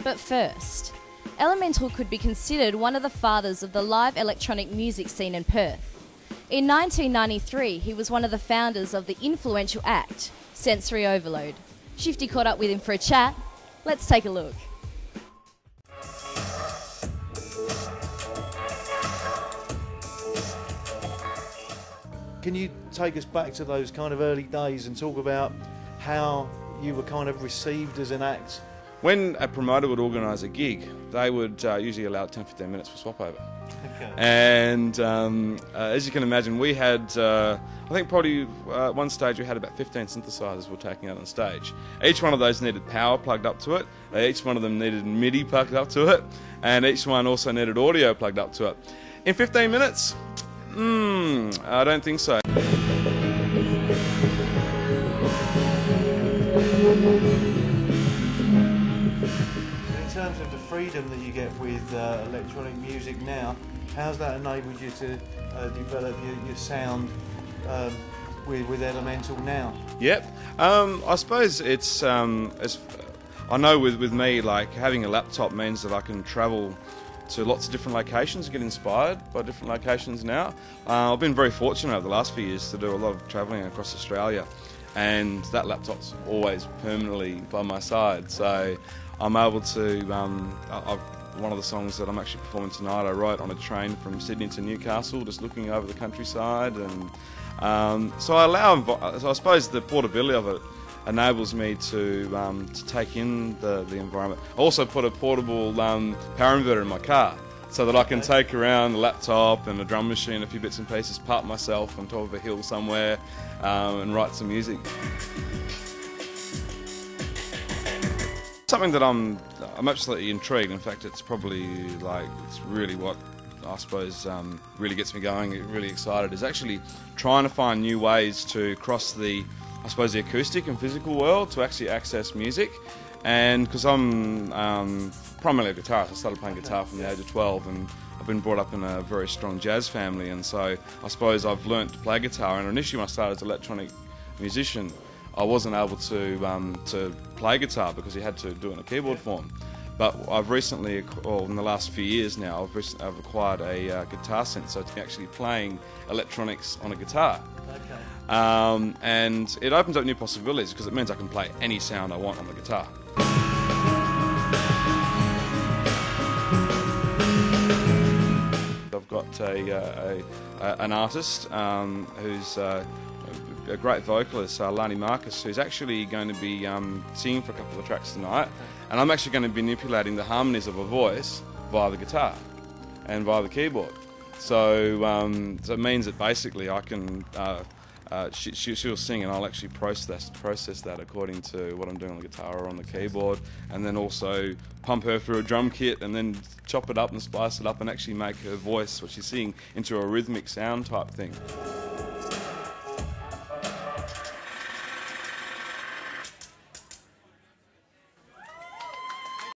But first, Ele-mental could be considered one of the fathers of the live electronic music scene in Perth. In 1993, he was one of the founders of the influential act, Sensory Overload. Shifty caught up with him for a chat. Let's take a look. Can you take us back to those kind of early days and talk about how you were kind of received as an act? When a promoter would organise a gig, they would usually allow 10-15 minutes for swap over. Okay. And as you can imagine, we had, I think probably one stage we had about 15 synthesizers we were taking out on stage. Each one of those needed power plugged up to it, each one of them needed MIDI plugged up to it, and each one also needed audio plugged up to it. In 15 minutes? I don't think so. In terms of the freedom that you get with electronic music now, how's that enabled you to develop your sound with Ele-mental now? Yep. I suppose it's, I know with me, like having a laptop means that I can travel to lots of different locations, get inspired by different locations now. I've been very fortunate over the last few years to do a lot of travelling across Australia, and that laptop's always permanently by my side, so I'm able to, one of the songs that I'm actually performing tonight I wrote on a train from Sydney to Newcastle, just looking over the countryside, and so I suppose the portability of it enables me to take in the environment. I also put a portable power inverter in my car so that I can take around the laptop and a drum machine, a few bits and pieces, park myself on top of a hill somewhere and write some music. Something that I'm absolutely intrigued. In fact, it's probably it's really what I suppose really gets me going, really excited, is actually trying to find new ways to cross the acoustic and physical world to actually access music. And because I'm primarily a guitarist, I started playing guitar from the age of 12, and I've been brought up in a very strong jazz family, and so I suppose I've learnt to play guitar. And initially when I started as an electronic musician, I wasn't able to play guitar because you had to do it in a keyboard form. But I've recently, or in the last few years now, I've acquired a guitar synth, so it's actually playing electronics on a guitar. Okay. And it opens up new possibilities because it means I can play any sound I want on the guitar. I've got an artist who's a great vocalist, Lani Marcus, who's actually going to be singing for a couple of tracks tonight, and I'm actually going to be manipulating the harmonies of her voice via the guitar and via the keyboard. So, so it means that basically I can, she'll sing and I'll actually process that according to what I'm doing on the guitar or on the keyboard, and then also pump her through a drum kit and then chop it up and spice it up and actually make her voice, what she's singing, into a rhythmic sound type thing.